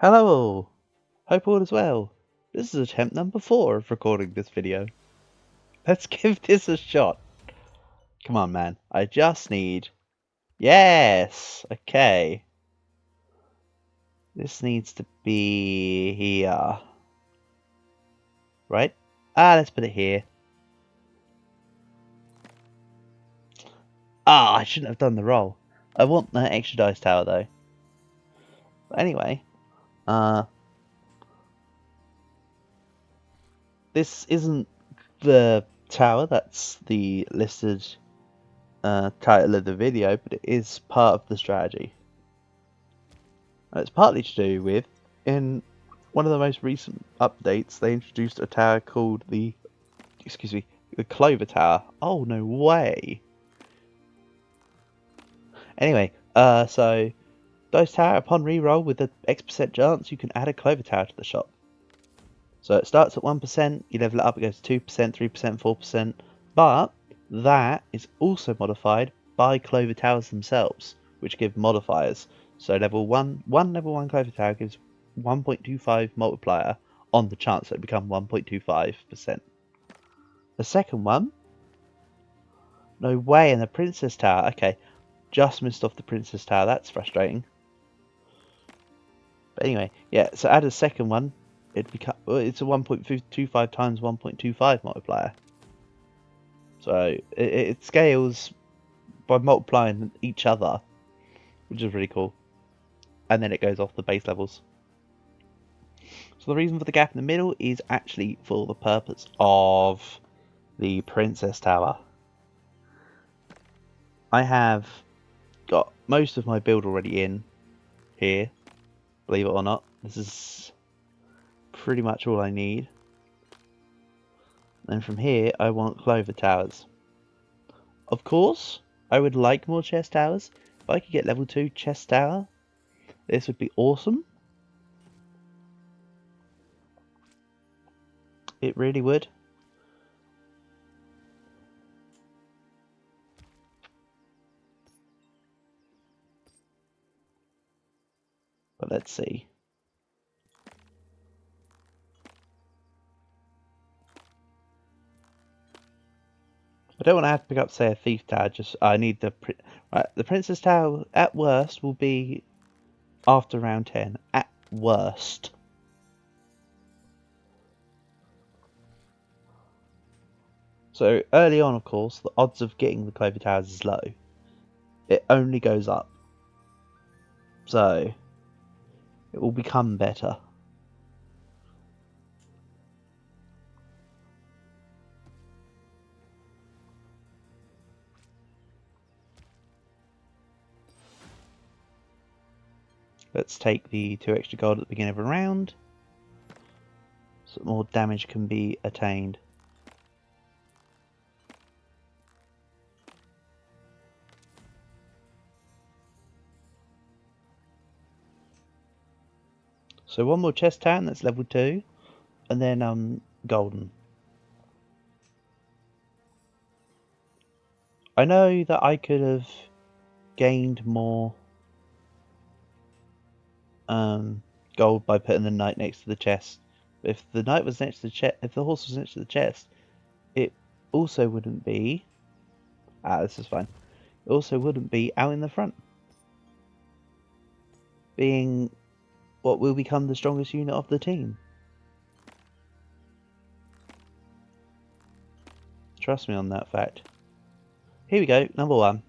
Hello all! Hope all is well. This is attempt number 4 of recording this video. Let's give this a shot. Come on, man. I just need... Yes! Okay. This needs to be here. Right? Let's put it here. I shouldn't have done the roll. I want that extra dice tower though. But anyway, this isn't the tower that's the listed title of the video, but it is part of the strategy. It's partly to do with, in one of the most recent updates, they introduced a tower called the Clover Tower. Oh, no way! Anyway, so Dice Tower, upon reroll with the X% chance, you can add a Clover Tower to the shop. So it starts at 1%, you level it up, it goes to 2%, 3%, 4%, but that is also modified by Clover Towers themselves, which give modifiers. So level 1 Clover Tower gives 1.25 multiplier on the chance that it become 1.25%. The second one, no way, and the Princess Tower, okay, just missed off the Princess Tower, that's frustrating. But anyway, yeah, so add a second one, it's a 1.25 times 1.25 multiplier. So it scales by multiplying each other, which is really cool. And then it goes off the base levels. So the reason for the gap in the middle is actually for the purpose of the Princess Tower. I have got most of my build already in here, believe it or not. This is pretty much all I need. And from here, I want Clover Towers. Of course, I would like more chest towers. If I could get level 2 chest tower, this would be awesome. It really would. But let's see. I don't want to have to pick up, say, a thief tower. Just I need the the Princess Tower. At worst, will be after round 10. At worst. So early on, of course, the odds of getting the Clover Towers is low. It only goes up. So it will become better. Let's take the 2 extra gold at the beginning of a round, so that more damage can be attained. So one more chest town, that's level 2, and then golden. I know that I could have gained more gold by putting the knight next to the chest. But if the knight was next to the chest, if the horse was next to the chest, it also wouldn't be. This is fine. It also wouldn't be out in the front, being what will become the strongest unit of the team. Trust me on that fact. Here we go, number 1.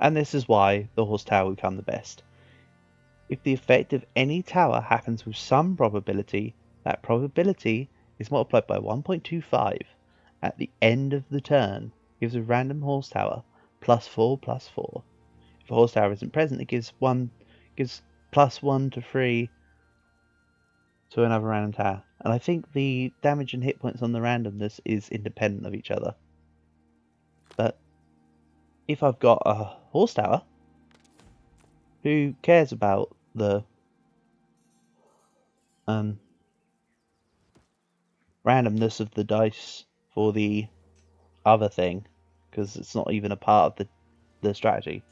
And this is why the horse tower will become the best. If the effect of any tower happens with some probability, that probability is multiplied by 1.25 at the end of the turn. Gives a random horse tower +4/+4. If a horse tower isn't present, it gives +1 to 3 to another random tower. And I think the damage and hit points on the randomness is independent of each other. But if I've got a horse tower, who cares about the randomness of the dice for the other thing, because it's not even a part of the strategy.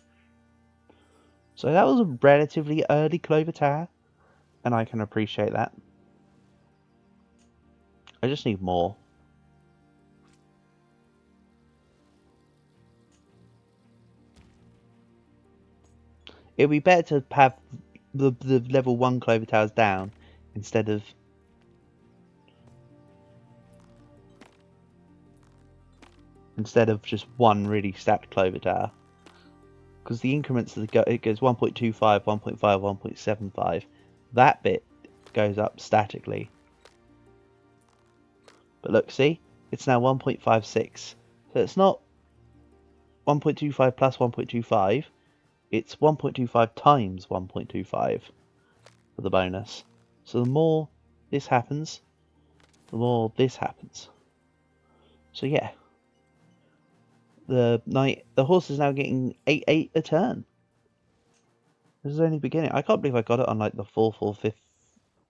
So that was a relatively early Clover Tower. And I can appreciate that. I just need more. It'd be better to have the level 1 clover towers down instead of just one really stacked clover tower. Because the increments of it goes 1.25, 1.5, 1.75. That bit goes up statically. But look, see? It's now 1.56. So it's not 1.25 plus 1.25. It's 1.25 times 1.25 for the bonus. So the more this happens, the more this happens. So yeah. The horse is now getting 8 a turn. This is only beginning. I can't believe I got it on like the 4th or 5th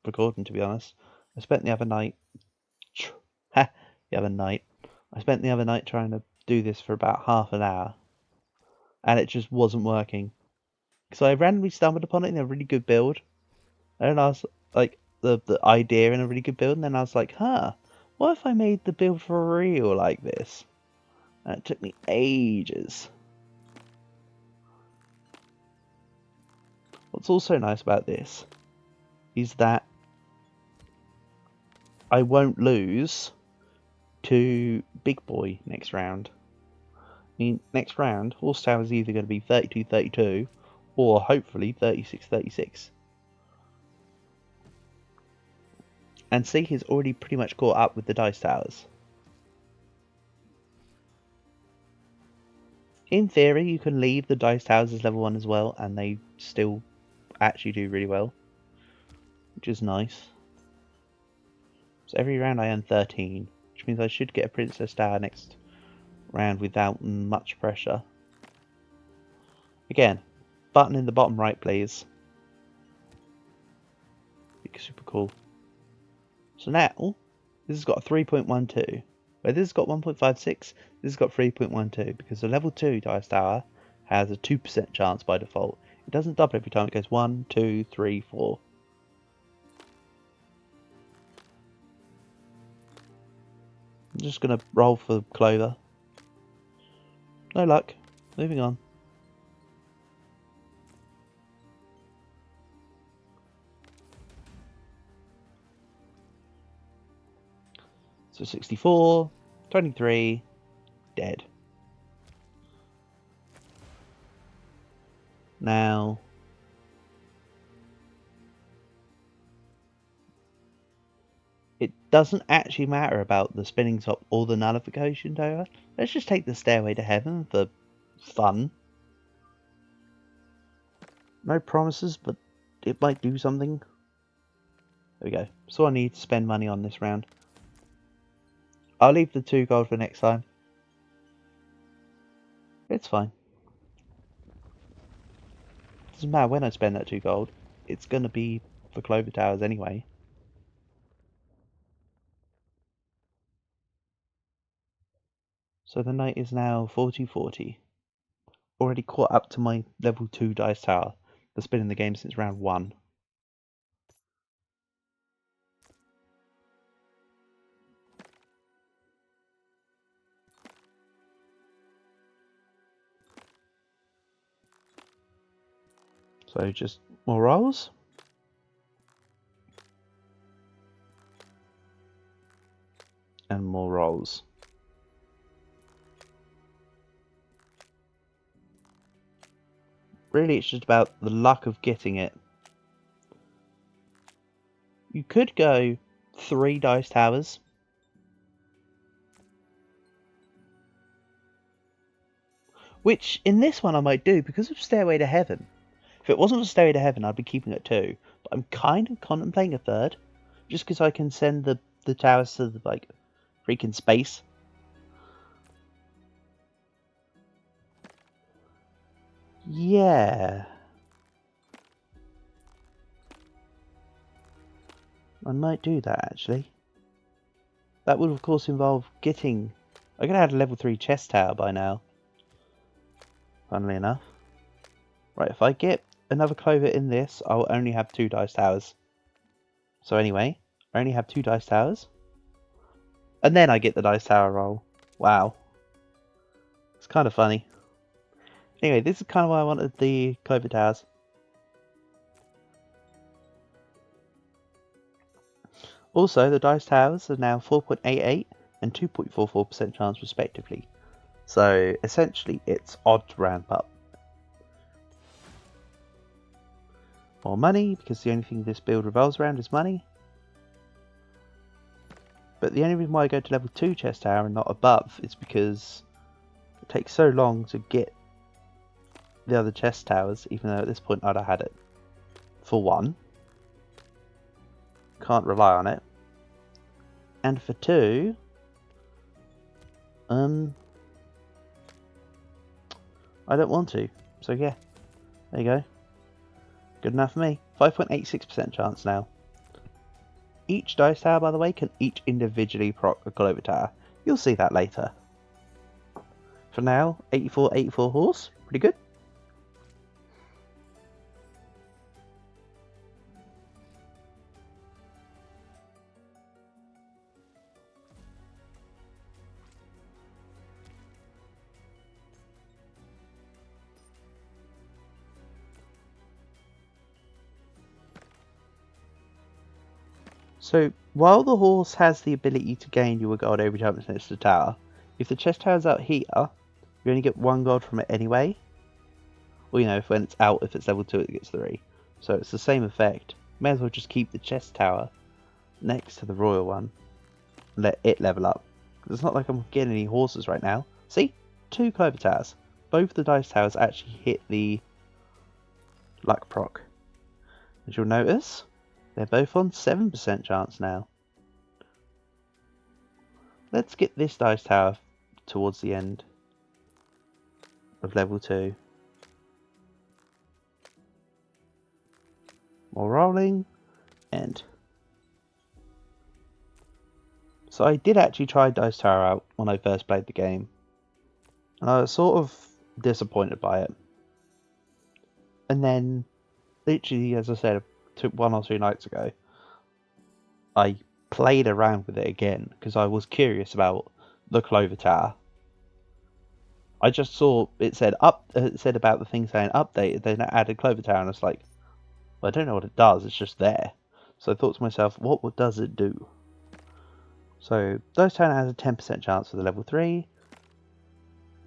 recording, to be honest. I spent the other night I spent the other night trying to do this for about half an hour, and it just wasn't working. So I randomly stumbled upon it in a really good build, and I was like, the idea in a really good build, and then I was like, what if I made the build for real like this? And it took me ages. What's also nice about this is that I won't lose to Big Boy next round. I mean, next round, Horse Tower is either going to be 32-32 or hopefully 36-36. And see, he's already pretty much caught up with the Dice Towers. In theory, you can leave the Dice Towers as level 1 as well, and they still actually do really well, which is nice. So every round I earn 13, which means I should get a Princess Tower next round without much pressure. Again, button in the bottom right, please. Super cool. So now, this has got a 3.12. Where this has got 1.56, this has got 3.12, because the level 2 Dice Tower has a 2% chance by default. It doesn't double every time, it goes 1, 2, 3, 4. I'm just going to roll for Clover. No luck. Moving on. So 64, 23, dead. Now, it doesn't actually matter about the spinning top or the nullification tower. Let's just take the Stairway to Heaven for fun. No promises, but it might do something. There we go. So I need to spend money on this round. I'll leave the 2 gold for next time. It's fine. Doesn't matter when I spend that 2 gold. It's going to be for Clover Towers anyway. So the knight is now 40-40. Already caught up to my level 2 Dice Tower that's been in the game since round 1. So just more rolls. And more rolls. Really, it's just about the luck of getting it. You could go 3 Dice Towers. Which, in this one, I might do because of Stairway to Heaven. If it wasn't for Stairway to Heaven, I'd be keeping it 2. But I'm kind of contemplating a 3rd. Just because I can send the towers to the, like, freaking space. Yeah. I might do that, actually. That would, of course, involve getting... I could have had a level 3 chest tower by now. Funnily enough. Right, if I get another Clover in this, I'll only have 2 Dice Towers. So anyway, I only have 2 dice towers. And then I get the dice tower roll. Wow. It's kind of funny. Anyway, this is kind of why I wanted the Clover Towers. Also, the dice towers are now 4.88 and 2.44% chance respectively. So essentially it's odd to ramp up. More money, because the only thing this build revolves around is money. But the only reason why I go to level 2 chest tower and not above is because it takes so long to get the other chest towers, even though at this point I'd have had it. For 1, can't rely on it. And for 2, I don't want to. So yeah, there you go. Good enough for me. 5.86% chance now. Each dice tower, by the way, can each individually proc a Clover Tower. You'll see that later. For now, 84 horse. Pretty good. So, while the horse has the ability to gain your gold every time it's next to the tower, if the chest tower's out here, you only get 1 gold from it anyway. Or, you know, when it's out, if it's level 2, it gets 3. So it's the same effect. May as well just keep the chest tower next to the royal one and let it level up. Because it's not like I'm getting any horses right now. See? 2 Clover Towers. Both the dice towers actually hit the luck proc. As you'll notice, they're both on 7% chance now. Let's get this dice tower towards the end of level 2. More rolling, and so I did actually try Dice Tower out when I first played the game, and I was sort of disappointed by it. And then, literally, as I said, 1 or 2 nights ago, I played around with it again because I was curious about the Clover Tower. I just saw it said it said about the thing saying updated, then it added Clover Tower, and it's like, well, I don't know what it does. It's just there. So I thought to myself, what does it do? So Dice Tower has a 10% chance for the level 3.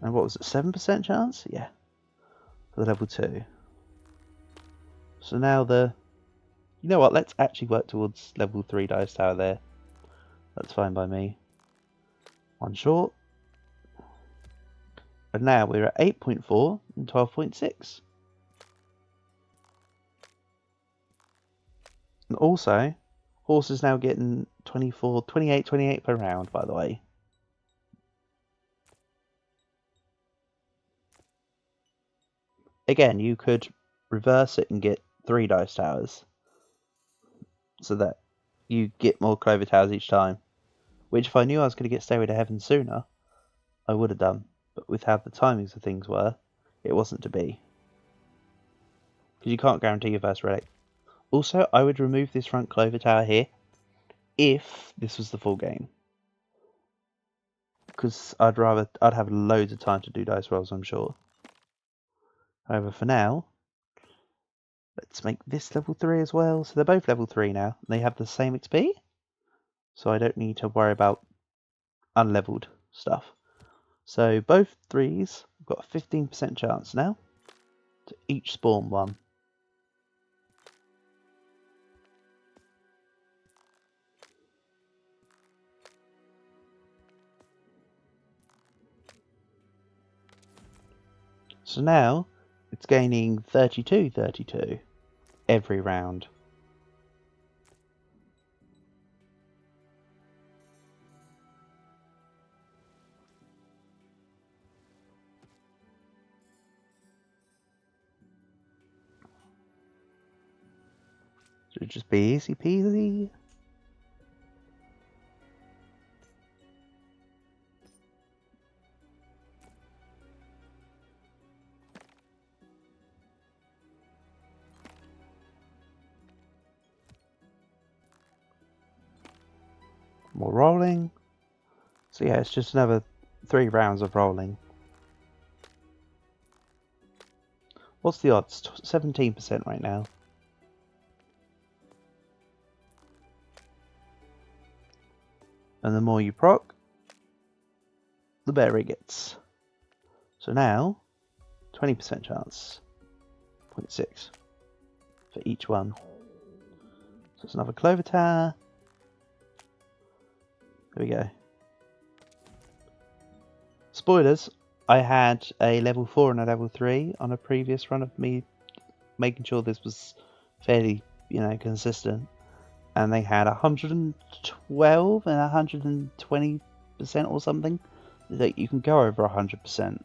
And what was it, 7% chance? Yeah. For the level 2. So now you know what, let's actually work towards level 3 Dice Tower there. That's fine by me. 1 short. And now we're at 8.4 and 12.6. And also, horse is now getting 28 per round, by the way. Again, you could reverse it and get 3 Dice Towers. So that you get more Clover Towers each time. Which if I knew I was going to get Stairway to Heaven sooner, I would have done. But with how the timings of things were, it wasn't to be. Because you can't guarantee your first relic. Also, I would remove this front Clover Tower here if this was the full game. Because I'd have loads of time to do dice rolls, I'm sure. However, for now, let's make this level 3 as well. So they're both level 3 now. They have the same XP. So I don't need to worry about unleveled stuff. So both 3s have got a 15% chance now to each spawn 1. So now it's gaining 32 every round. Should just be easy peasy. More rolling. So yeah, it's just another 3 rounds of rolling. What's the odds? 17% right now. And the more you proc, the better it gets. So now, 20% chance. 0.6 for each one. So it's another Clover Tower. There we go. Spoilers, I had a level 4 and a level 3 on a previous run of me making sure this was fairly, consistent. And they had 112 and 120% or something. That you can go over 100%.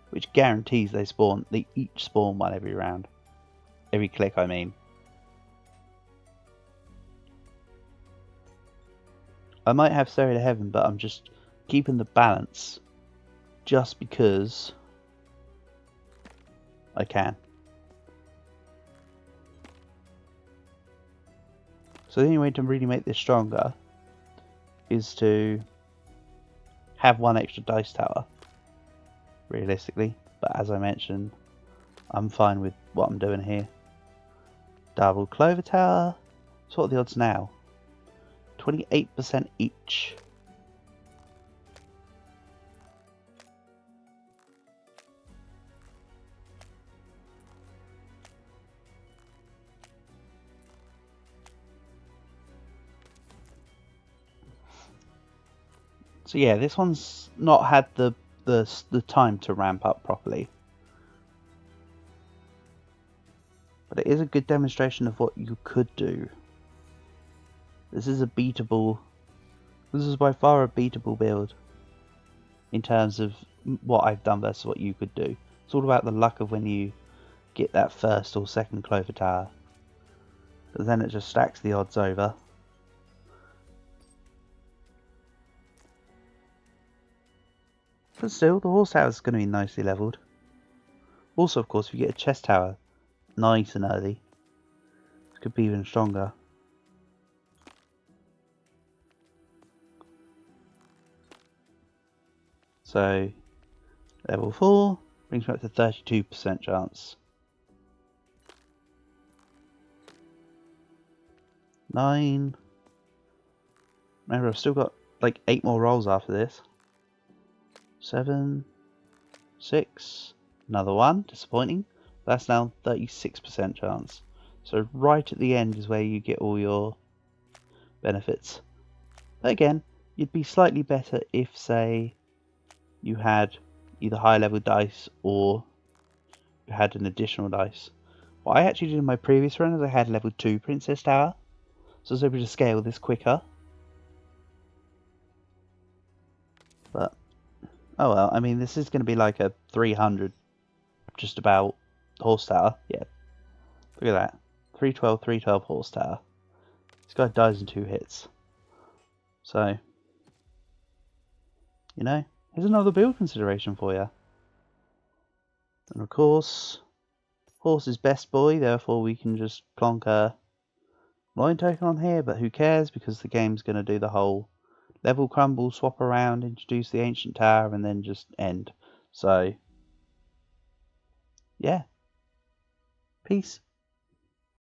Which guarantees they each spawn one every round. Every click, I mean. I might have Stairway to Heaven, but I'm just keeping the balance just because I can. So the only way to really make this stronger is to have one extra dice tower, realistically. But as I mentioned, I'm fine with what I'm doing here. Double Clover Tower. So what are the odds now? 28% each. So yeah, this one's not had the time to ramp up properly. But it is a good demonstration of what you could do. This is by far a beatable build in terms of what I've done versus what you could do. It's all about the luck of when you get that first or second Clover Tower. But then it just stacks the odds over. But still, the horse tower is going to be nicely levelled. Also, of course, if you get a chest tower nice and early, it could be even stronger. So, level 4 brings me up to 32% chance. 9. Remember, I've still got like 8 more rolls after this. 7. 6. Another 1. Disappointing. That's now 36% chance. So right at the end is where you get all your benefits. But again, you'd be slightly better if, say, you had either higher level dice or you had an additional dice. What I actually did in my previous run is I had level 2 Princess Tower, so I was able to scale this quicker. But, oh well, I mean, this is going to be like a 300 just about horse tower. Yeah, look at that. 312, 312 horse tower. This guy dies in 2 hits. So, here's another build consideration for you. And of course, horse is best boy, therefore we can just plonk a Lion token on here, but who cares, because the game's going to do the whole level crumble, swap around, introduce the ancient tower, and then just end. So, yeah. Peace.